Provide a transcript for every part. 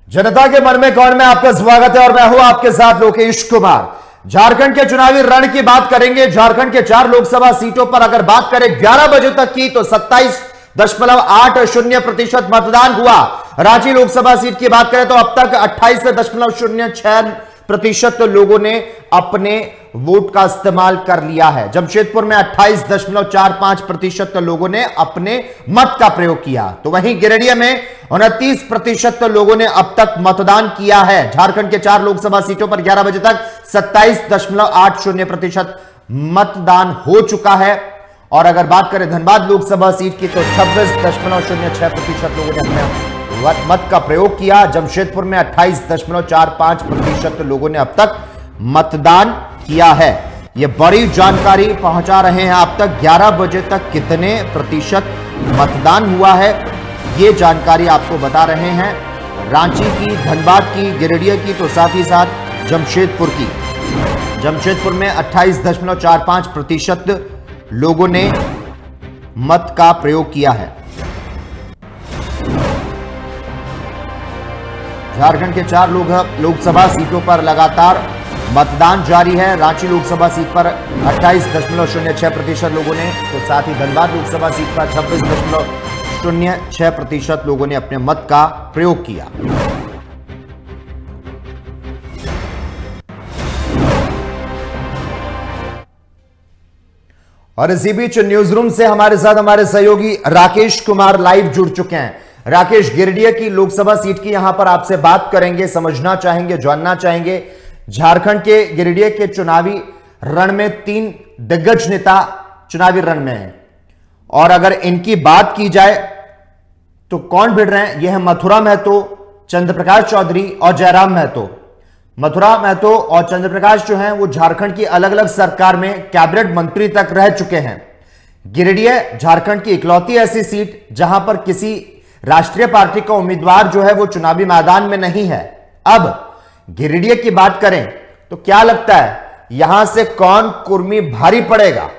जनता के मन में कौन में आपका स्वागत है और मैं हूं आपके साथ लोकेश कुमार। झारखंड के चुनावी रण की बात करेंगे। झारखंड के 4 लोकसभा सीटों पर अगर बात करें 11 बजे तक की तो 27.80% मतदान हुआ। रांची लोकसभा सीट की बात करें तो अब तक 28.06% लोगों ने अपने वोट का इस्तेमाल कर लिया है। जमशेदपुर में 28.45% लोगों ने अपने मत का प्रयोग किया, तो वहीं गिरिडीह में 29% लोगों ने अब तक मतदान किया है। झारखंड के 4 लोकसभा सीटों पर 11 बजे तक 27.80% मतदान हो चुका है। और अगर बात करें धनबाद लोकसभा सीट की तो 26.06% लोगों ने अपने मत का प्रयोग किया। जमशेदपुर में 28.45% लोगों ने अब तक मतदान किया है। यह बड़ी जानकारी पहुंचा रहे हैं। अब तक 11 बजे तक कितने प्रतिशत मतदान हुआ है, यह जानकारी आपको बता रहे हैं। रांची की, धनबाद की, गिरिडीह की, तो साथ ही साथ जमशेदपुर की। जमशेदपुर में 28.45% लोगों ने मत का प्रयोग किया है। झारखंड के 4 लोकसभा सीटों पर लगातार मतदान जारी है। रांची लोकसभा सीट पर 28.06% लोगों ने, तो साथ ही धनबाद लोकसभा सीट पर 26.06% लोगों ने अपने मत का प्रयोग किया। और इसी बीच न्यूज रूम से हमारे साथ हमारे सहयोगी राकेश कुमार लाइव जुड़ चुके हैं। राकेश, गिरिडीह की लोकसभा सीट की यहां पर आपसे बात करेंगे, समझना चाहेंगे, जानना चाहेंगे। झारखंड के गिरिडीह के चुनावी रण में 3 दिग्गज नेता चुनावी रण में हैं, और अगर इनकी बात की जाए तो कौन भिड़ रहे हैं? यह है मथुरा महतो, चंद्रप्रकाश चौधरी और जयराम महतो। मथुरा महतो और चंद्रप्रकाश जो हैं वो झारखंड की अलग अलग सरकार में कैबिनेट मंत्री तक रह चुके हैं। गिरिडीह झारखंड की इकलौती ऐसी सीट जहां पर किसी राष्ट्रीय पार्टी का उम्मीदवार जो है वो चुनावी मैदान में नहीं है। अब गिरिडीह की बात करें तो क्या लगता है यहां से कौन कुर्मी भारी पड़ेगा?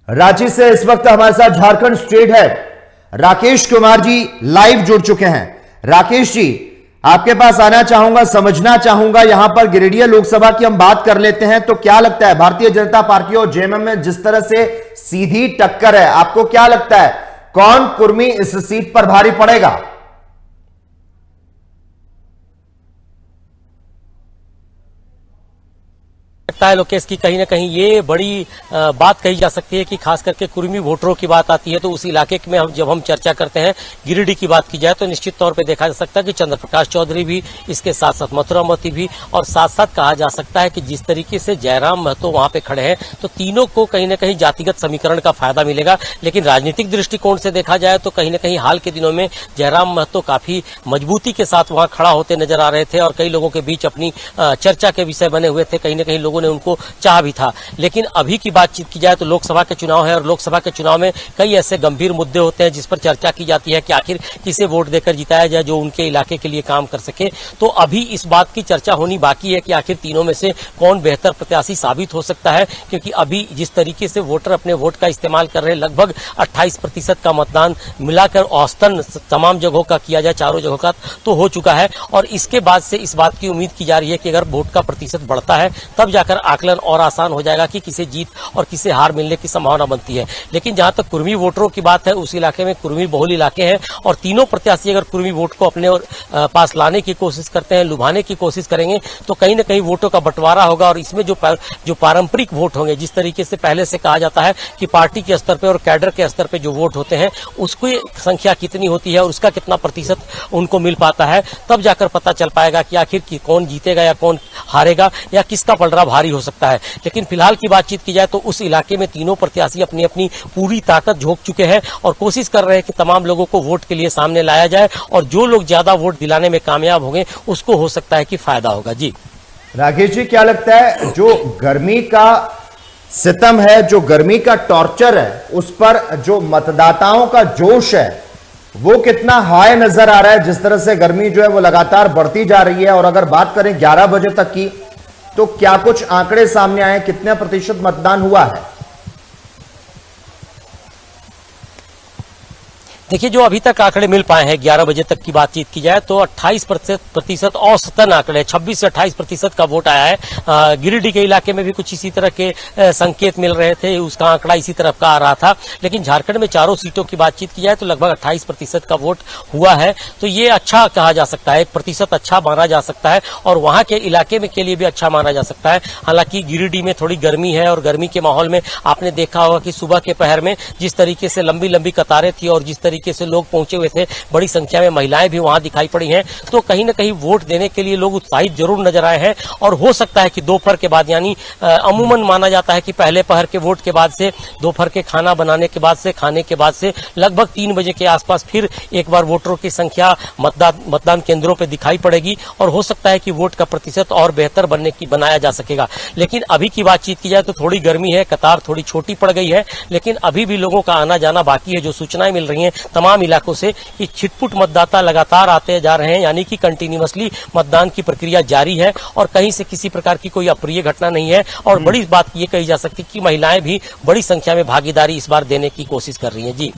रांची से इस वक्त हमारे साथ Jharkhand state head Rakesh Kumar ji live जुड़ चुके हैं। राकेश जी, आपके पास आना चाहूंगा, समझना चाहूंगा, यहां पर गिरिडीह लोकसभा की हम बात कर लेते हैं तो क्या लगता है भारतीय जनता पार्टी और जेएमएम में जिस तरह से सीधी टक्कर है, आपको क्या लगता है कौन कुर्मी इस सीट पर भारी पड़ेगा? लगता है लोकेश की कहीं ना कहीं ये बड़ी बात कही जा सकती है कि खास करके कुर्मी वोटरों की बात आती है तो उस इलाके में जब हम चर्चा करते हैं गिरिडीह की बात की जाए तो निश्चित तौर पे देखा जा सकता है कि चंद्रप्रकाश चौधरी भी, इसके साथ साथ मथुरा महतो भी, और साथ साथ कहा जा सकता है कि जिस तरीके से जयराम महतो वहां पे खड़े हैं तो तीनों को कहीं ना कहीं जातिगत समीकरण का फायदा मिलेगा। लेकिन राजनीतिक दृष्टिकोण से देखा जाए तो कहीं ना कहीं हाल के दिनों में जयराम महतो काफी मजबूती के साथ वहां खड़ा होते नजर आ रहे थे और कई लोगों के बीच अपनी चर्चा के विषय बने हुए थे। कहीं ना कहीं लोगों ने उनको चाह भी था। लेकिन अभी की बातचीत की जाए तो लोकसभा के चुनाव है और लोकसभा के चुनाव में कई ऐसे गंभीर मुद्दे होते हैं जिस पर चर्चा की जाती है कि आखिर किसे वोट देकर जिताया जाए जो उनके इलाके के लिए काम कर सके। तो अभी इस बात की चर्चा होनी बाकी है कि आखिर तीनों में से कौन बेहतर प्रत्याशी साबित हो सकता है, क्योंकि अभी जिस तरीके से वोटर अपने वोट का इस्तेमाल कर रहे हैं, लगभग 28% का मतदान मिलाकर औसतन तमाम जगहों का किया जाए, चारों जगहों का, तो हो चुका है। और इसके बाद से इस बात की उम्मीद की जा रही है कि अगर वोट का प्रतिशत बढ़ता है तब जाकर आकलन और आसान हो जाएगा कि किसे जीत और किसे हार मिलने की संभावना बनती है। लेकिन जहां तक कुर्मी वोटरों की बात है, उस इलाके में कुर्मी बहुल इलाके हैं और तीनों प्रत्याशी अगर कुर्मी वोट को अपने पास लाने की कोशिश करते हैं, लुभाने की कोशिश करेंगे तो कहीं ना कहीं वोटों का बंटवारा होगा। और इसमें जो पारंपरिक वोट होंगे, जिस तरीके से पहले से कहा जाता है कि पार्टी के स्तर पर और कैडर के स्तर पर जो वोट होते हैं उसकी संख्या कितनी होती है और उसका कितना प्रतिशत उनको मिल पाता है, तब जाकर पता चल पाएगा कि आखिर कौन जीतेगा या कौन हारेगा या किसका पलड़ा भारी हो सकता है। लेकिन फिलहाल की बातचीत की जाए तो उस इलाके में तीनों प्रत्याशी अपनी अपनी पूरी ताकत झोंक चुके हैं और कोशिश कर रहे हैं कि तमाम लोगों को वोट के लिए सामने लाया जाए और जो लोग ज्यादा वोट दिलाने में कामयाब होंगे उसको हो सकता है कि फायदा होगा। जी राकेश जी, क्या लगता है जो गर्मी का सितम है, जो गर्मी का टॉर्चर है, उस पर जो मतदाताओं का जोश है वो कितना हाई नजर आ रहा है? जिस तरह से गर्मी जो है वो लगातार बढ़ती जा रही है, और अगर बात करें 11 बजे तक की, तो क्या कुछ आंकड़े सामने आए? कितने प्रतिशत मतदान हुआ है? देखिए, जो अभी तक आंकड़े मिल पाए हैं 11 बजे तक की बातचीत की जाए तो 28% औसतन आंकड़े, 26 से 28% का वोट आया है। गिरिडीह के इलाके में भी कुछ इसी तरह के संकेत मिल रहे थे, उसका आंकड़ा इसी तरफ का आ रहा था। लेकिन झारखंड में चारों सीटों की बातचीत की जाए तो लगभग 28% का वोट हुआ है। तो ये अच्छा कहा जा सकता है, 1% अच्छा माना जा सकता है, और वहां के इलाके में के लिए भी अच्छा माना जा सकता है। हालांकि गिरिडीह में थोड़ी गर्मी है, और गर्मी के माहौल में आपने देखा होगा कि सुबह के पहर में जिस तरीके से लंबी लंबी कतारें थी और जिस तरीके से लोग पहुंचे हुए थे, बड़ी संख्या में महिलाएं भी वहां दिखाई पड़ी हैं। तो कहीं न कहीं वोट देने के लिए लोग उत्साहित जरूर नजर आए हैं। और हो सकता है कि दोपहर के बाद, यानी अमूमन माना जाता है कि पहले पहर के वोट के बाद से, दोपहर के खाना बनाने के बाद से, खाने के बाद से लगभग 3 बजे के आसपास फिर एक बार वोटरों की संख्या मतदान केंद्रों पर दिखाई पड़ेगी, और हो सकता है कि वोट का प्रतिशत और बेहतर बनाया जा सकेगा। लेकिन अभी की बातचीत की जाए तो थोड़ी गर्मी है, कतार थोड़ी छोटी पड़ गई है, लेकिन अभी भी लोगों का आना जाना बाकी है। जो सूचनाएं मिल रही हैं तमाम इलाकों से कि छिटपुट मतदाता लगातार आते जा रहे हैं, यानी कि कंटिन्यूअसली मतदान की प्रक्रिया जारी है, और कहीं से किसी प्रकार की कोई अप्रिय घटना नहीं है। और बड़ी बात ये कही जा सकती है कि महिलाएं भी बड़ी संख्या में भागीदारी इस बार देने की कोशिश कर रही हैं। जी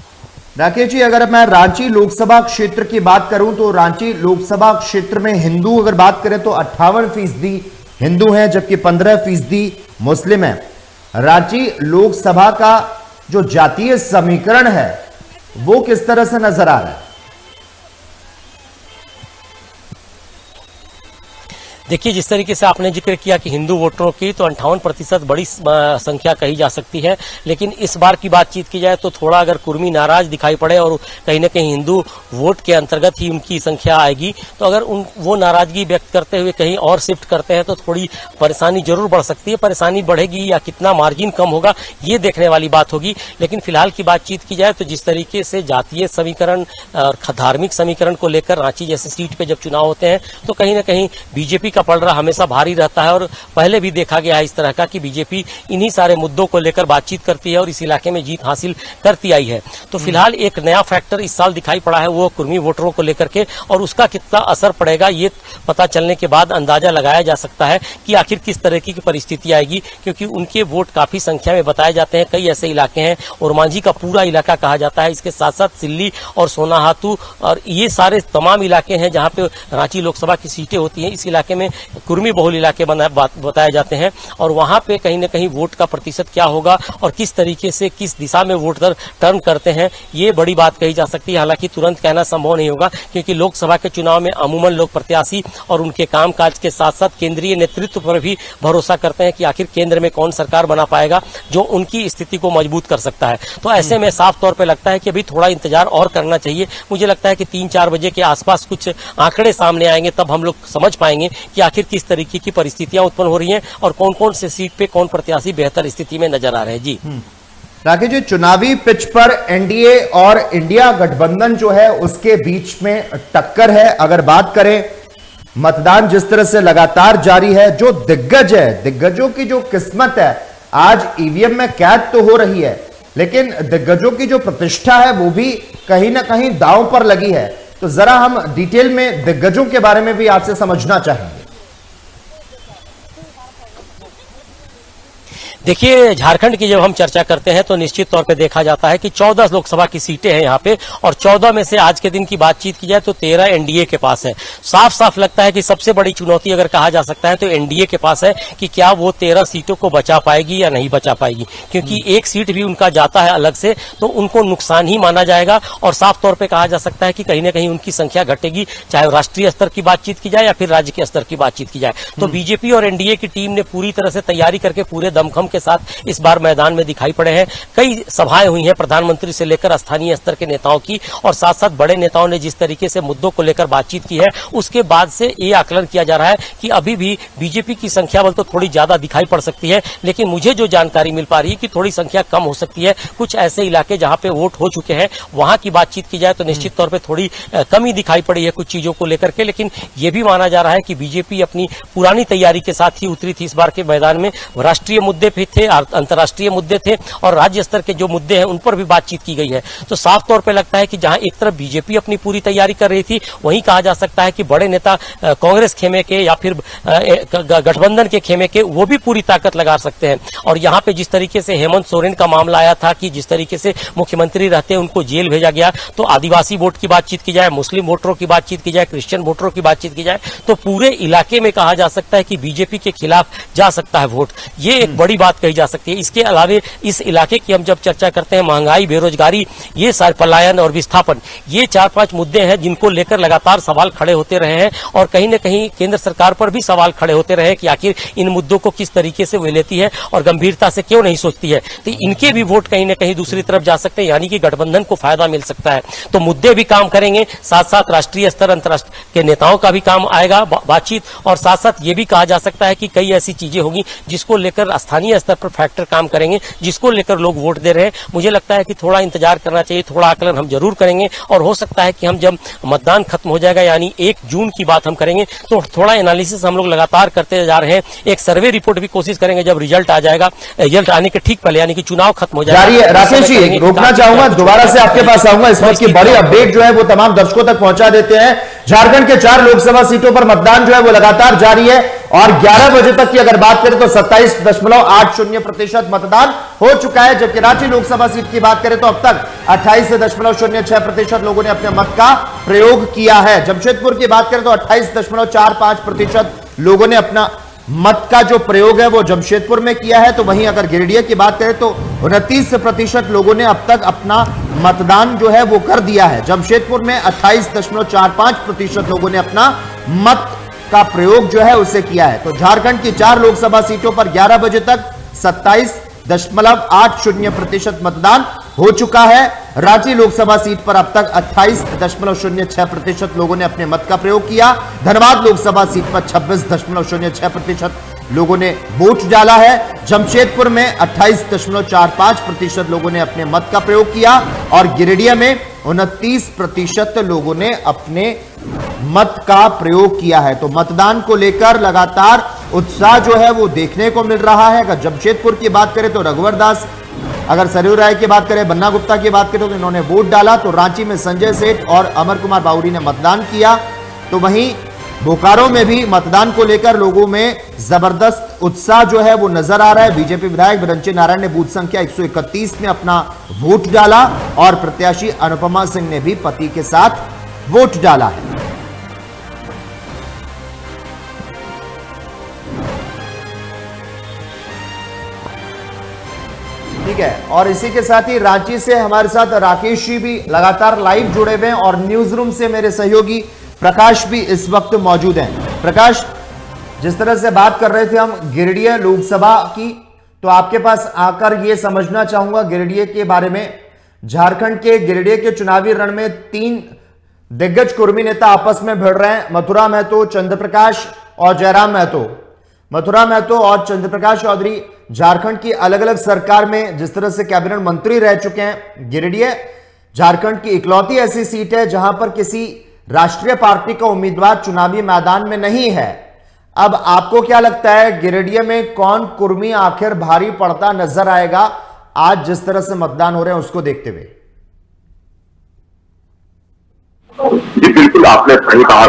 राकेश जी, अगर मैं रांची लोकसभा क्षेत्र की बात करूं तो रांची लोकसभा क्षेत्र में हिंदू अगर बात करें तो 58% हिंदू हैं, जबकि 15% मुस्लिम हैं। रांची लोकसभा का जो जातीय समीकरण है वो किस तरह से नजर आ रहा है? देखिए, जिस तरीके से आपने जिक्र किया कि हिंदू वोटरों की, तो 58% बड़ी संख्या कही जा सकती है। लेकिन इस बार की बातचीत की जाए तो थोड़ा अगर कुर्मी नाराज दिखाई पड़े और कहीं न कहीं हिंदू वोट के अंतर्गत ही उनकी संख्या आएगी, तो अगर वो नाराजगी व्यक्त करते हुए कहीं और शिफ्ट करते हैं तो थोड़ी परेशानी जरूर बढ़ सकती है। परेशानी बढ़ेगी या कितना मार्जिन कम होगा, ये देखने वाली बात होगी। लेकिन फिलहाल की बातचीत की जाए तो जिस तरीके से जातीय समीकरण और धार्मिक समीकरण को लेकर रांची जैसी सीट पे जब चुनाव होते हैं तो कहीं न कहीं बीजेपी का पलड़ा हमेशा भारी रहता है, और पहले भी देखा गया है इस तरह का कि बीजेपी इन्हीं सारे मुद्दों को लेकर बातचीत करती है और इस इलाके में जीत हासिल करती आई है। तो फिलहाल एक नया फैक्टर इस साल दिखाई पड़ा है, वो कुर्मी वोटरों को लेकर के, और उसका कितना असर पड़ेगा ये पता चलने के बाद अंदाजा लगाया जा सकता है कि आखिर किस तरह की परिस्थिति आएगी। क्योंकि उनके वोट काफी संख्या में बताए जाते हैं। कई ऐसे इलाके हैं, ओरमांझी का पूरा इलाका कहा जाता है, इसके साथ साथ सिल्ली और सोनाहातू, और ये सारे तमाम इलाके हैं जहां पे रांची लोकसभा की सीटें होती हैं। इस इलाके में कुर्मी बहुल इलाके बताए जाते हैं, और वहां पे कहीं न कहीं वोट का प्रतिशत क्या होगा और किस तरीके से किस दिशा में वोटर टर्न करते हैं, ये बड़ी बात कही जा सकती है। हालांकि तुरंत कहना संभव नहीं होगा, क्योंकि लोकसभा के चुनाव में अमूमन लोग प्रत्याशी और उनके कामकाज के साथ साथ केंद्रीय नेतृत्व पर भी भरोसा करते हैं कि आखिर केंद्र में कौन सरकार बना पाएगा जो उनकी स्थिति को मजबूत कर सकता है। तो ऐसे में साफ तौर पर लगता है कि अभी थोड़ा इंतजार और करना चाहिए। मुझे लगता है कि 3-4 बजे के आसपास कुछ आंकड़े सामने आएंगे, तब हम लोग समझ पाएंगे कि आखिर किस तरीके की परिस्थितियां उत्पन्न हो रही हैं और कौन कौन से सीट पे कौन प्रत्याशी बेहतर स्थिति में नजर आ रहे हैं। जी राकेश जी, चुनावी पिच पर एनडीए और इंडिया गठबंधन जो है उसके बीच में टक्कर है। अगर बात करें मतदान जिस तरह से लगातार जारी है, जो दिग्गज है, दिग्गजों की जो किस्मत है आज ईवीएम में कैद तो हो रही है, लेकिन दिग्गजों की जो प्रतिष्ठा है वो भी कहीं ना कहीं दांव पर लगी है। तो जरा हम डिटेल में दिग्गजों के बारे में भी आपसे समझना चाहेंगे। देखिए, झारखंड की जब हम चर्चा करते हैं तो निश्चित तौर पे देखा जाता है कि 14 लोकसभा की सीटें हैं यहाँ पे, और 14 में से आज के दिन की बातचीत की जाए तो 13 एनडीए के पास है। साफ साफ लगता है कि सबसे बड़ी चुनौती अगर कहा जा सकता है तो एनडीए के पास है कि क्या वो 13 सीटों को बचा पाएगी या नहीं बचा पाएगी। क्योंकि एक सीट भी उनका जाता है अलग से तो उनको नुकसान ही माना जाएगा, और साफ तौर पर कहा जा सकता है कि कहीं ना कहीं उनकी संख्या घटेगी, चाहे राष्ट्रीय स्तर की बातचीत की जाए या फिर राज्य के स्तर की बातचीत की जाए। तो बीजेपी और एनडीए की टीम ने पूरी तरह से तैयारी करके पूरे दमखम के साथ इस बार मैदान में दिखाई पड़े हैं। कई सभाएं हुई हैं प्रधानमंत्री से लेकर स्थानीय स्तर के नेताओं की, और साथ साथ बड़े नेताओं ने जिस तरीके से मुद्दों को लेकर बातचीत की है उसके बाद से ये आकलन किया जा रहा है कि अभी भी बीजेपी की संख्या बल तो थोड़ी ज्यादा दिखाई पड़ सकती है, लेकिन मुझे जो जानकारी मिल पा रही है कि थोड़ी संख्या कम हो सकती है। कुछ ऐसे इलाके जहां पे वोट हो चुके हैं वहां की बातचीत की जाए तो निश्चित तौर पर थोड़ी कमी दिखाई पड़ी है कुछ चीजों को लेकर के। लेकिन यह भी माना जा रहा है कि बीजेपी अपनी पुरानी तैयारी के साथ ही उतरी थी इस बार के मैदान में, राष्ट्रीय मुद्दे पे थे, अंतर्राष्ट्रीय मुद्दे थे और राज्य स्तर के जो मुद्दे हैं उन पर भी बातचीत की गई है। तो साफ तौर पर लगता है कि जहां एक तरफ बीजेपी अपनी पूरी तैयारी कर रही थी, वहीं कहा जा सकता है कि बड़े नेता कांग्रेस खेमे के या फिर गठबंधन के खेमे के वो भी पूरी ताकत लगा सकते हैं। और यहाँ पे जिस तरीके से हेमंत सोरेन का मामला आया था कि जिस तरीके से मुख्यमंत्री रहते उनको जेल भेजा गया, तो आदिवासी वोट की बातचीत की जाए, मुस्लिम वोटरों की बातचीत की जाए, क्रिश्चियन वोटरों की बातचीत की जाए, तो पूरे इलाके में कहा जा सकता है कि बीजेपी के खिलाफ जा सकता है वोट। ये एक बड़ी बात कही जा सकती है। इसके अलावे इस इलाके की हम जब चर्चा करते हैं, महंगाई, बेरोजगारी, ये पलायन और विस्थापन, ये 4-5 मुद्दे हैं जिनको लेकर लगातार सवाल खड़े होते रहे हैं और कहीं न कहीं केंद्र सरकार पर भी सवाल खड़े होते रहे कि आखिर इन मुद्दों को किस तरीके से वे लेती है और गंभीरता से क्यों नहीं सोचती है। तो इनके भी वोट कहीं न कहीं दूसरी तरफ जा सकते हैं, यानी कि गठबंधन को फायदा मिल सकता है। तो मुद्दे भी काम करेंगे, साथ साथ राष्ट्रीय स्तर, अंतर्राष्ट्रीय के नेताओं का भी काम आएगा बातचीत, और साथ साथ ये भी कहा जा सकता है कि कई ऐसी चीजें होंगी जिसको लेकर स्थानीय स्तर पर फैक्टर काम करेंगे, जिसको लेकर लोग वोट दे रहे हैं। मुझे लगता है कि थोड़ा इंतजार करना चाहिए, थोड़ा आकलन हम जरूर करेंगे और हो सकता है कि हम जब मतदान खत्म हो जाएगा यानी 1 जून की बात हम करेंगे तो थोड़ा एनालिसिस हम लोग लगातार करते जा रहे हैं। एक सर्वे रिपोर्ट भी कोशिश करेंगे जब रिजल्ट आ जाएगा, रिजल्ट आने के ठीक पहले यानी कि चुनाव खत्म हो जाएगा। राकेश जी, रोकना चाहूंगा, दोबारा से आपके पास आऊंगा। इस वक्त की बड़ी अपडेट जो है वो तमाम दर्शकों तक पहुंचा देते हैं। झारखंड के 4 लोकसभा सीटों पर मतदान जो है वो लगातार जारी है और 11 बजे तक की अगर बात करें तो 27.80% मतदान हो चुका है, जबकि रांची लोकसभा सीट की बात करें तो अब तक 28.06% लोगों ने अपने मत का प्रयोग किया है। जमशेदपुर की बात करें तो 28.45% लोगों ने अपना मत का जो प्रयोग है वो जमशेदपुर में किया है। तो वहीं अगर गिरिडीह की बात करें तो 29% लोगों ने अब तक अपना मतदान जो है वो कर दिया है। जमशेदपुर में 28.45% लोगों ने अपना मत का प्रयोग जो है उसे किया है। तो झारखंड की 4 लोकसभा सीटों पर 11 बजे तक 27.80% मतदान हो चुका है। रांची लोकसभा सीट पर अब तक 28.06% लोगों ने अपने मत का प्रयोग किया। धनबाद लोकसभा सीट पर 26.06% लोगों ने वोट डाला है। जमशेदपुर में 28.45% लोगों ने अपने मत का प्रयोग किया और गिरिडीह में 29% लोगों ने अपने मत का प्रयोग किया है। तो मतदान को लेकर लगातार उत्साह जो है वो देखने को मिल रहा है। अगर जमशेदपुर की बात करें तो रघुवर दास, अगर सरयू राय की बात करें, बन्ना गुप्ता की बात करें तो इन्होंने वोट डाला। तो रांची में संजय सेठ और अमर कुमार बाउरी ने मतदान किया। तो वहीं बोकारो में भी मतदान को लेकर लोगों में जबरदस्त उत्साह जो है वो नजर आ रहा है। बीजेपी विधायक बिरंची नारायण ने बूथ संख्या 131 में अपना वोट डाला और प्रत्याशी अनुपमा सिंह ने भी पति के साथ वोट डाला है। ठीक है, और इसी के साथ ही रांची से हमारे साथ राकेश जी भी लगातार लाइव जुड़े हुए हैं और न्यूज रूम से मेरे सहयोगी प्रकाश भी इस वक्त मौजूद हैं। प्रकाश, जिस तरह से बात कर रहे थे हम गिरिडीह लोकसभा की, तो आपके पास आकर यह समझना चाहूंगा गिरिडीह के बारे में। झारखंड के गिरिडीह के चुनावी रण में 3 दिग्गज कुर्मी नेता आपस में भिड़ रहे हैं, मथुरा महतो, चंद्रप्रकाश और जयराम महतो। मथुरा महतो और चंद्रप्रकाश चौधरी झारखंड की अलग अलग सरकार में जिस तरह से कैबिनेट मंत्री रह चुके हैं। गिरिडीह झारखंड की इकलौती ऐसी सीट है जहां पर किसी राष्ट्रीय पार्टी का उम्मीदवार चुनावी मैदान में नहीं है। अब आपको क्या लगता है गिरिडीह में कौन कुर्मी आखिर भारी पड़ता नजर आएगा आज जिस तरह से मतदान हो रहे हैं उसको देखते हुए? जी बिल्कुल, आपने सही कहा।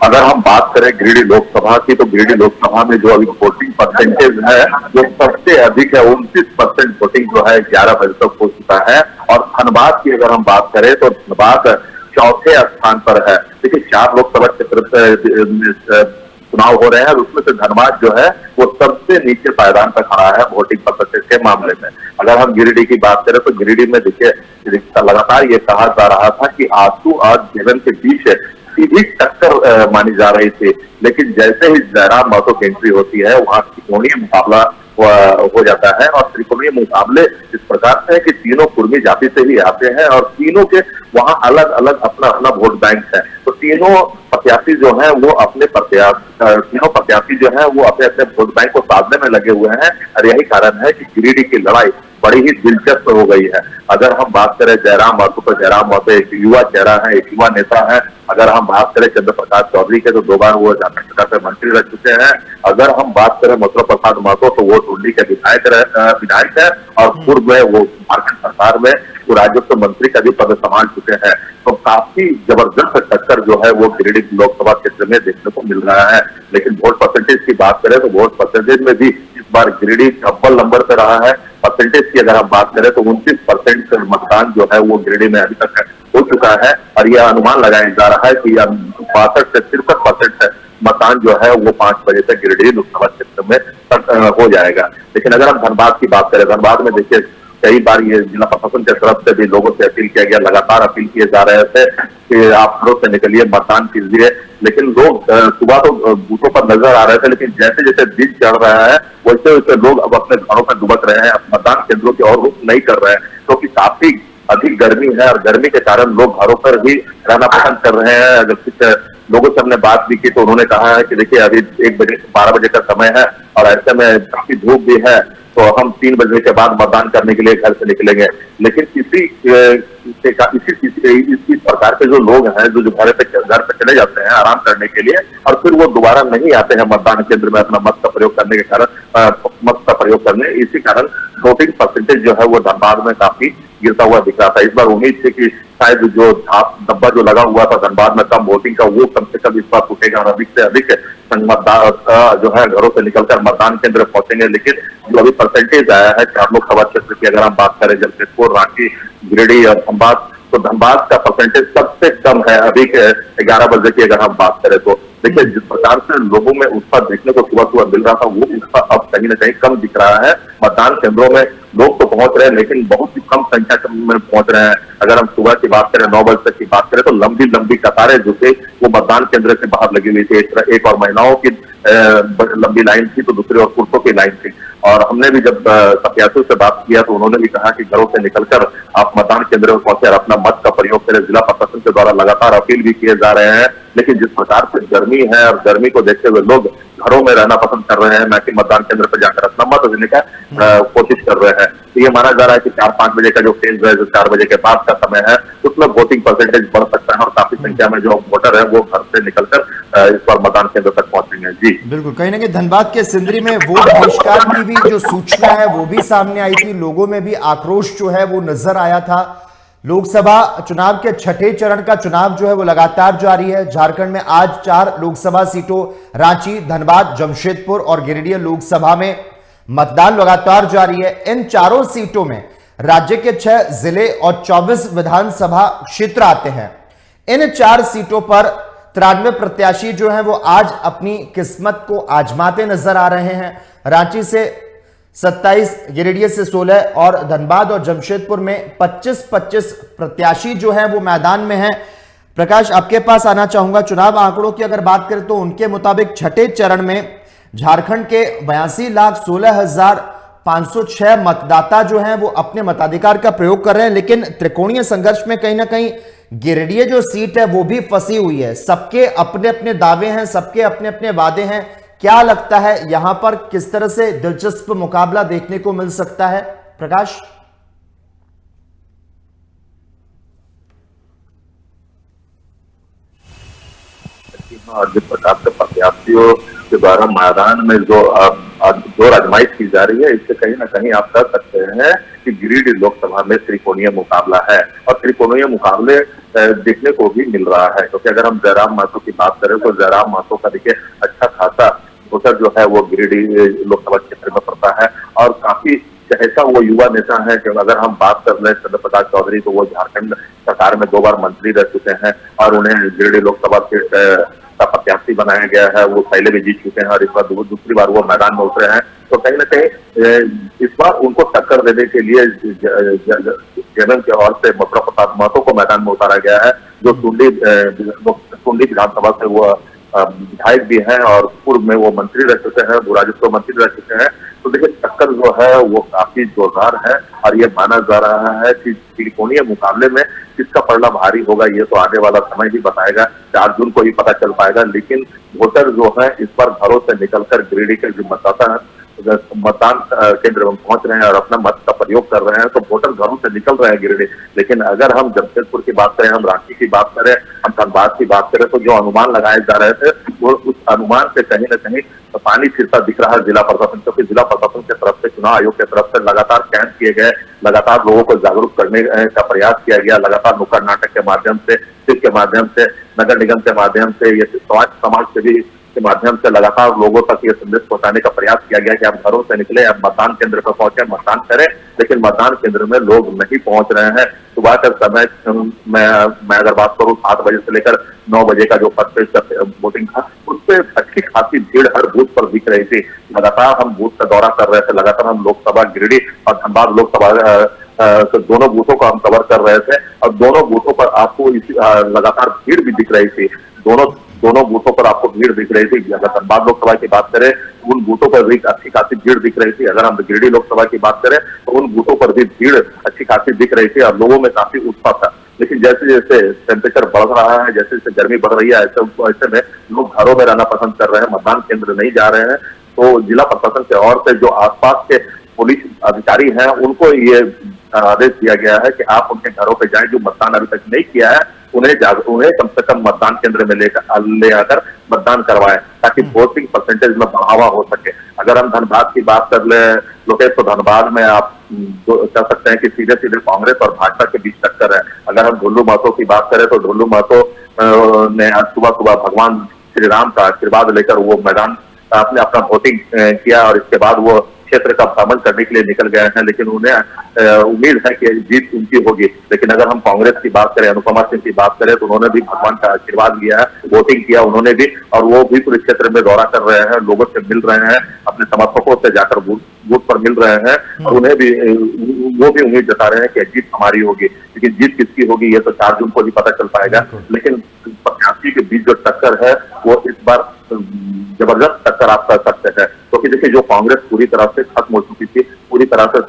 अगर हम बात करें गिरिडीह लोकसभा की तो गिरिडीह लोकसभा में जो अभी वोटिंग परसेंटेज है जो सबसे अधिक है, 29% वोटिंग जो है 11 बजे तक हो चुका है। और धनबाद की अगर हम बात करें तो धनबाद चौथे स्थान पर है। देखिए 4 लोकसभा क्षेत्र चुनाव हो रहे हैं, उसमें से धनबाद जो है वो सबसे नीचे पायदान पर खड़ा है वोटिंग परसेंटेज के मामले में। अगर हम गिरिडीह की बात करें तो गिरिडीह में देखिए लगातार ये कहा जा रहा था कि आंसू और जीवन के बीच सीधी टक्कर मानी जा रही थी, लेकिन जैसे ही जयराम महतो की एंट्री होती है वहां त्रिकोणीय मुकाबला हो जाता है। और त्रिकोणीय मुकाबले इस प्रकार से है कि तीनों कुर्मी जाति से ही आते हैं और तीनों के वहां अलग अलग अपना अपना वोट बैंक है। तो तीनों प्रत्याशी जो है वो तीनों प्रत्याशी जो है वो अपने अपने वोट बैंक को साधने में लगे हुए हैं। और यही कारण है कि गिरिडीह की लड़ाई बड़ी ही दिलचस्प हो गई है। अगर हम बात करें जयराम महतो, तो जयराम महतो एक युवा चेहरा है, एक युवा नेता है। अगर हम बात करें चंद्र प्रकाश चौधरी के, तो 2 बार वो झारखंड सरकार से मंत्री रह चुके हैं। अगर हम बात करें मथुरा प्रसाद महतो, तो वो टुंडी के विधायक है और पूर्व में वो झारखंड सरकार में वो राजस्व मंत्री का भी पद संभाल चुके हैं। तो काफी जबरदस्त टक्कर जो है वो गिरिडीह लोकसभा क्षेत्र में देखने को मिल रहा है। लेकिन वोट परसेंटेज की बात करें तो वोट परसेंटेज में भी इस बार गिरिडीह अव्वल नंबर पर रहा है। परसेंटेज की अगर हम बात करें तो 29% मतदान जो है वो गिरिडीह में अभी तक हो चुका है और यह अनुमान लगाया जा रहा है कि 62 से 63% मतदान जो है वो 5 बजे तक गिरिडीह लोकसभा क्षेत्र में हो जाएगा। लेकिन अगर हम धनबाद की बात करें, धनबाद में देखिए कई बार ये जिला प्रशासन की तरफ से भी लोगों से अपील किया गया, लगातार अपील किए जा रहे थे कि आप घरों से निकलिए, मतदान कीजिए। लेकिन लोग सुबह तो बूथों पर नजर आ रहे थे, लेकिन जैसे जैसे दिन चढ़ रहा है वैसे वैसे लोग अब अपने घरों पर दुबक रहे हैं, मतदान केंद्रों की ओर रुख नहीं कर रहे हैं, क्योंकि काफी अधिक गर्मी है और गर्मी के कारण लोग घरों पर ही रहना पसंद कर रहे हैं। अगर कुछ लोगों से हमने बात भी की तो उन्होंने कहा है कि देखिए अभी 1 बजे से 12 बजे का समय है और ऐसे में काफी धूप भी है, तो हम 3 बजे के बाद मतदान करने के लिए घर से निकलेंगे। लेकिन इसी प्रकार के जो लोग हैं जो घर पे चले जाते हैं आराम करने के लिए और फिर वो दोबारा नहीं आते हैं मतदान केंद्र में अपना मत का प्रयोग करने के कारण, मत का प्रयोग करने, इसी कारण वोटिंग परसेंटेज जो है वो धनबाद में काफी गिरता हुआ दिख रहा था। इस बार उम्मीद थी कि शायद जो डब्बा जो लगा हुआ था धनबाद में कम वोटिंग का, वो कम से कम इस बार फूटेगा और अधिक से अधिक मतदाता जो है घरों से निकलकर मतदान केंद्र पहुंचेंगे। लेकिन जो अभी परसेंटेज आया है 4 लोकसभा क्षेत्र की, अगर हम बात करें जमशेदपुर, रांची, गिरिडीह और धनबाद, तो धनबाद का परसेंटेज सबसे कम है अभी के 11 बजे की अगर हम बात करें तो। देखिए जिस प्रकार से लोगों में उत्साह देखने को सुबह सुबह मिल रहा था, वो उत्साह अब कहीं ना कहीं कम दिख रहा है। मतदान केंद्रों में लोग तो पहुंच रहे हैं लेकिन बहुत ही कम संख्या में पहुंच रहे हैं। अगर हम सुबह की बात करें, 9 बजे तक की बात करें, तो लंबी लंबी कतारें जो थे वो मतदान केंद्र से बाहर लगी हुई थी। एक और महिलाओं की लंबी लाइन थी तो दूसरी और पुरुषों की लाइन थी। और हमने भी जब प्रत्याशियों से बात किया तो उन्होंने भी कहा कि घरों से निकलकर आप मतदान केंद्र में पहुंचे और अपना मत का प्रयोग करें। जिला प्रशासन के द्वारा लगातार अपील भी किए जा रहे हैं, लेकिन जिस प्रकार से गर्मी है और गर्मी को देखते हुए लोग घरों में रहना पसंद कर रहे हैं, न कि मतदान केंद्र पर जाकर अपना मत देने का कोशिश कर रहे हैं। तो ये माना जा रहा है कि 4-5 बजे का जो फेज है, जो 4 बजे के बाद का समय है, उसमें वोटिंग परसेंटेज बढ़ सकता है और काफी संख्या में जो वोटर है वो घर से निकलकर इस बार मतदान केंद्र तक पहुंचेंगे। जी बिल्कुल, कहीं ना कहीं धनबाद के सिंदरी में वोट बहिष्कार की भी जो सूचना है वो भी सामने आई थी। लोगों में भी आक्रोश जो है वो नजर आया था। लोकसभा चुनाव के 6ठे चरण का चुनाव जो है वो लगातार जारी है। झारखंड में आज 4 लोकसभा सीटों रांची, धनबाद, जमशेदपुर और गिरिडीह लोकसभा में मतदान लगातार जारी है। इन चारों सीटों में राज्य के 6 जिले और 24 विधानसभा क्षेत्र आते हैं। इन 4 सीटों पर 93 प्रत्याशी जो हैं वो आज अपनी किस्मत को आजमाते नजर आ रहे हैं। रांची से 27, गिरिडीह से 16 और धनबाद और जमशेदपुर में 25-25 प्रत्याशी जो हैं वो मैदान में हैं। प्रकाश, आपके पास आना चाहूंगा। चुनाव आंकड़ों की अगर बात करें तो उनके मुताबिक 6ठे चरण में झारखंड के 82,16,506 मतदाता जो हैं वो अपने मताधिकार का प्रयोग कर रहे हैं। लेकिन त्रिकोणीय संघर्ष में कहीं ना कहीं गिरिडीह जो सीट है वो भी फंसी हुई है। सबके अपने अपने दावे हैं, सबके अपने अपने वादे हैं। क्या लगता है यहां पर किस तरह से दिलचस्प मुकाबला देखने को मिल सकता है प्रकाश? जिस प्रकार से प्रत्याशियों के द्वारा मैदान में जो आजमाइश की जा रही है, इससे कहीं ना कहीं आप कह सकते हैं कि गिरिडीह लोकसभा में त्रिकोणीय मुकाबला है और त्रिकोणीय मुकाबले देखने को भी मिल रहा है। क्योंकि अगर हम जयराम महतो की बात करें तो जयराम महतो का देखिए अच्छा खासा वोटर जो है वो गिरिडीह लोकसभा क्षेत्र में पड़ता है और काफी चहेता वो युवा नेता है। कि अगर हम बात कर रहे चंद्र प्रकाश चौधरी, तो वो झारखंड सरकार में 2 बार मंत्री रह चुके हैं और उन्हें गिरिडीह लोकसभा का प्रत्याशी बनाया गया है। वो पहले भी जीत चुके हैं और इस बार दूसरी बार वो मैदान में उतरे हैं। तो कहीं ना कहीं इस बार उनको टक्कर देने के लिए जगन के ओर से मथुरा प्रसाद महतो को मैदान में उतारा गया है, जो टुंडी विधानसभा से वो विधायक भी हैं और पूर्व में वो मंत्री रह चुके हैं, राजस्व मंत्री रह चुके हैं। तो देखिए टक्कर जो है वो काफी जोरदार है और ये माना जा रहा है कि त्रिकोणीय मुकाबले में किसका पलड़ा भारी होगा ये तो आने वाला समय ही बताएगा। 4 जून को ही पता चल पाएगा। लेकिन वोटर जो है इस पर घरों से निकलकर गिरिडीह के जो मतदाता मतदान केंद्र में पहुंच रहे हैं और अपना मत का प्रयोग कर रहे हैं, तो वोटर घरों से निकल रहे हैं गिरिडीह। लेकिन अगर हम जमशेदपुर की बात करें, हम रांची की बात करें, हम धनबाद की बात करें, तो जो अनुमान लगाए जा रहे थे वो उस अनुमान से कहीं न कहीं पानी फिरता दिख रहा है जिला प्रशासन, क्योंकि जिला प्रशासन की तरफ से, चुनाव आयोग की तरफ से लगातार कैंप किए गए, लगातार लोगों को जागरूक करने का प्रयास किया गया, लगातार नुक्कड़ नाटक के माध्यम से, के माध्यम से, नगर निगम के माध्यम से, ये समाज सेवी के माध्यम से लगातार लोगों तक ये संदेश पहुंचाने का प्रयास किया गया कि आप घरों से निकले, आप मतदान केंद्र पर पहुंचे, मतदान करें। लेकिन मतदान केंद्र में लोग नहीं पहुंच रहे हैं। सुबह का समय मैं अगर बात करूं 7 बजे से लेकर 9 बजे का जो फर्स्ट वोटिंग था, उससे अच्छी खासी भीड़ हर बूथ पर दिख रही थी। लगातार हम बूथ का दौरा कर रहे थे, लगातार हम लोकसभा गिरिडीह और धनबाद लोकसभा तो दोनों बूथों को हम कवर कर रहे थे और दोनों बूथों पर आपको लगातार भीड़ भी दिख रही थी। दोनों बूथों पर आपको भीड़ दिख रही थी। अगर धनबाद लोकसभा की बात करें, उन बूथों पर भी अच्छी खासी भीड़ दिख रही थी। अगर हम गिरिडीह लोकसभा की बात करें तो उन बूथों पर भी भीड़ अच्छी खासी दिख रही थी और लोगों में काफी उत्साह था। लेकिन जैसे जैसे टेम्परेचर बढ़ रहा है, जैसे जैसे गर्मी बढ़ रही है, ऐसे में लोग घरों में रहना पसंद कर रहे हैं, मतदान केंद्र नहीं जा रहे हैं। तो जिला प्रशासन के ओर से जो आसपास के पुलिस अधिकारी हैं, उनको ये आदेश दिया गया है कि आप उनके घरों पे जाएं, जो मतदान अभी तक नहीं किया है उन्हें कम से कम मतदान केंद्र में ले आकर मतदान करवाएं, ताकि वोटिंग परसेंटेज में बढ़ावा हो सके। अगर हम धनबाद की बात कर ले लोकेश, तो धनबाद में आप कह सकते हैं कि सीधे सीधे कांग्रेस और भाजपा के बीच टक्कर है। अगर हम ढुल्लू महतो की बात करें तो ढुल्लू महतो ने आज सुबह सुबह भगवान श्री राम का आशीर्वाद लेकर वो मैदान आपने अपना वोटिंग किया और इसके बाद वो क्षेत्र का भ्रमण करने के लिए निकल गए हैं। लेकिन उन्हें उम्मीद है कि जीत उनकी होगी। लेकिन अगर हम कांग्रेस की बात करें, अनुपमा सिंह की बात करें, तो उन्होंने भी भगवान का आशीर्वाद लिया है, वोटिंग किया उन्होंने भी, और वो भी पूरे क्षेत्र में दौरा कर रहे हैं, लोगों से मिल रहे हैं, अपने समर्थकों से जाकर बूथ पर मिल रहे हैं और उन्हें भी वो भी उम्मीद जता रहे हैं कि जीत हमारी होगी। लेकिन जीत किसकी होगी ये तो 4 जून को ही पता चल पाएगा। लेकिन प्रत्याशी के बीच जो टक्कर है वो इस बार जबरदस्त टक्कर आप कर सकते हैं, क्योंकि देखिए जो कांग्रेस पूरी तरह से खत्म हो चुकी थी, पूरी तरह से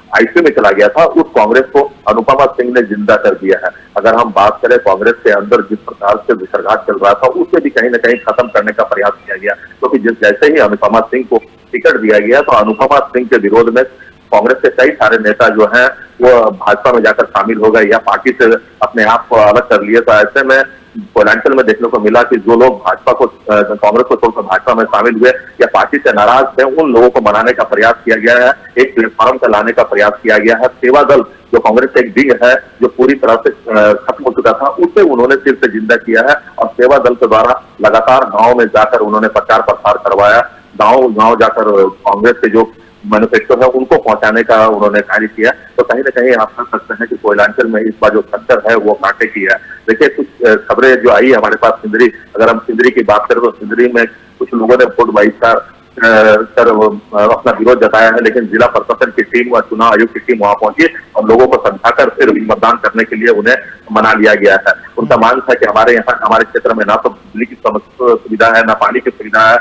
आईसीयू में चला गया था, उस कांग्रेस को अनुपमा सिंह ने जिंदा कर दिया है। अगर हम बात करें कांग्रेस के अंदर जिस प्रकार से विसर्गात चल रहा था, उसे भी कहीं न कहीं खत्म करने का प्रयास किया गया, क्योंकि जैसे ही अनुपमा सिंह को टिकट दिया गया तो अनुपमा सिंह के विरोध में कांग्रेस के कई सारे नेता जो हैं वो भाजपा में जाकर शामिल हो गए या पार्टी से अपने आप को अलग कर लिए। तो ऐसे में कोयलांचल में देखने को मिला कि जो लोग भाजपा को, कांग्रेस को छोड़कर भाजपा में शामिल हुए या पार्टी से नाराज थे, उन लोगों को मनाने का प्रयास किया गया है, एक प्लेटफॉर्म पर लाने का प्रयास किया गया है। सेवा दल जो कांग्रेस का एक विंग है जो पूरी तरह से खत्म हो चुका था, उसे उन्होंने फिर से जिंदा किया है और सेवा दल के द्वारा लगातार गाँव में जाकर उन्होंने प्रचार प्रसार करवाया। गाँव जाकर कांग्रेस के जो मैनिफेस्टो है उनको पहुंचाने का उन्होंने कार्य किया। तो कहीं ना कहीं आप कह सकते हैं कि कोयलांचल में इस बार जो टक्कर है वो कांटे की है। देखिए कुछ खबरें जो आई है हमारे पास सिंदरी, अगर हम सिंदरी की बात करें तो सिंदरी में कुछ लोगों ने वोट बहिष्कार कर अपना विरोध जताया है, लेकिन जिला प्रशासन की टीम और चुनाव आयोग की टीम वहां पहुंची और लोगों को समझाकर फिर मतदान करने के लिए उन्हें मना लिया गया है। उनका मांग था कि हमारे यहाँ हमारे क्षेत्र में ना तो बिजली की सुविधा है, ना पानी की सुविधा है,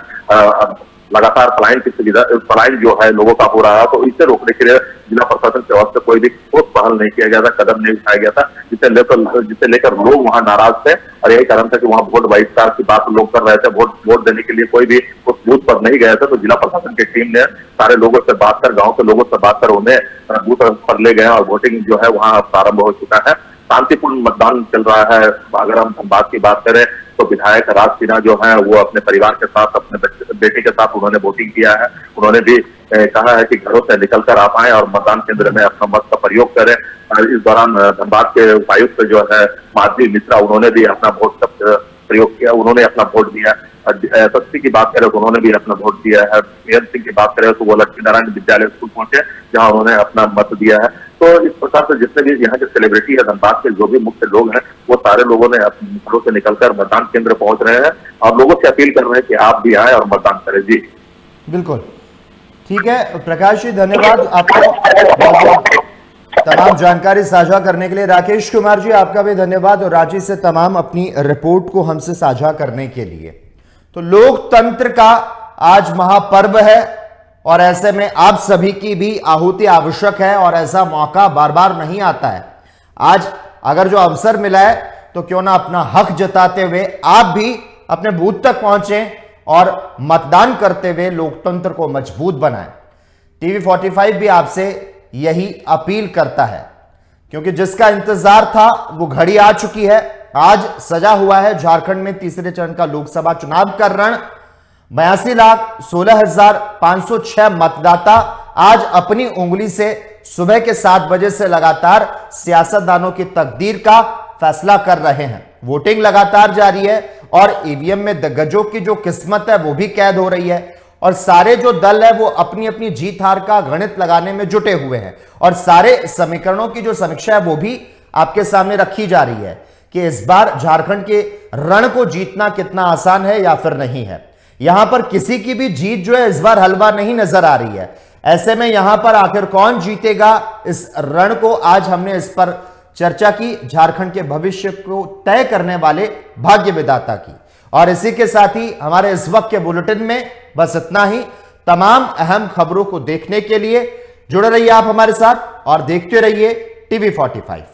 लगातार पलायन जो है लोगों का हो रहा है, तो इसे रोकने के लिए जिला प्रशासन की ओर से कोई भी ठोस पहल नहीं किया गया था, कदम नहीं उठाया गया था, जिसे लेकर लोग वहां नाराज थे और यही कारण था कि वहां वोट बहिष्कार की बात लोग कर रहे थे। वोट देने के लिए कोई भी उस बूथ पर नहीं गए थे, तो जिला प्रशासन की टीम ने सारे लोगों से बात कर, गाँव के लोगों से बात कर उन्हें बूथ पर ले गए और वोटिंग जो है वहां प्रारंभ हो चुका है। शांतिपूर्ण मतदान चल रहा है। अगर हम धनबाद की बात करें तो विधायक राज सिन्हा जो है वो अपने परिवार के साथ, अपने बेटे के साथ उन्होंने वोटिंग किया है। उन्होंने भी कहा है कि घरों से निकलकर आप आए और मतदान केंद्र में अपना मत का प्रयोग करें। इस दौरान धनबाद के उपायुक्त जो है माधवी मिश्रा, उन्होंने भी अपना वोट का प्रयोग किया, उन्होंने अपना वोट दिया। एसएसपी की बात करें तो उन्होंने भी अपना वोट दिया है। पीएन सिंह की बात करें तो वो लक्ष्मी नारायण विद्यालय स्कूल पहुंचे जहां उन्होंने अपना मत दिया है। तो इस प्रकार से जितने भी यहाँ के सेलिब्रिटी है धनबाद के, जो भी मुख्य लोग हैं, वो सारे लोगों ने अपने घरों से निकलकर मतदान केंद्र पहुंच रहे हैं और लोगों से अपील कर रहे हैं कि आप भी आए और मतदान करें। जी बिल्कुल ठीक है प्रकाश जी, धन्यवाद आपको तमाम जानकारी साझा करने के लिए। राकेश कुमार जी आपका भी धन्यवाद और रांची से तमाम अपनी रिपोर्ट को हमसे साझा करने के लिए। तो लोकतंत्र का आज महापर्व है और ऐसे में आप सभी की भी आहुति आवश्यक है और ऐसा मौका बार बार नहीं आता है। आज अगर जो अवसर मिला है तो क्यों ना अपना हक जताते हुए आप भी अपने बूथ तक पहुंचे और मतदान करते हुए लोकतंत्र को मजबूत बनाएं। टीवी 45 भी आपसे यही अपील करता है, क्योंकि जिसका इंतजार था वो घड़ी आ चुकी है। आज सजा हुआ है झारखंड में तीसरे चरण का लोकसभा चुनाव का रण। 82,16,506 मतदाता आज अपनी उंगली से सुबह के 7 बजे से लगातार सियासतदानों की तकदीर का फैसला कर रहे हैं। वोटिंग लगातार जारी है और ईवीएम में दिग्गजों की जो किस्मत है वो भी कैद हो रही है, और सारे जो दल है वो अपनी अपनी जीत हार का गणित लगाने में जुटे हुए हैं, और सारे समीकरणों की जो समीक्षा है वो भी आपके सामने रखी जा रही है कि इस बार झारखंड के रण को जीतना कितना आसान है या फिर नहीं है। यहां पर किसी की भी जीत जो है इस बार हलवा नहीं नजर आ रही है। ऐसे में यहां पर आखिर कौन जीतेगा इस रण को, आज हमने इस पर चर्चा की, झारखंड के भविष्य को तय करने वाले भाग्य विधाता की। और इसी के साथ ही हमारे इस वक्त के बुलेटिन में बस इतना ही। तमाम अहम खबरों को देखने के लिए जुड़े रहिए आप हमारे साथ और देखते रहिए टीवी 45।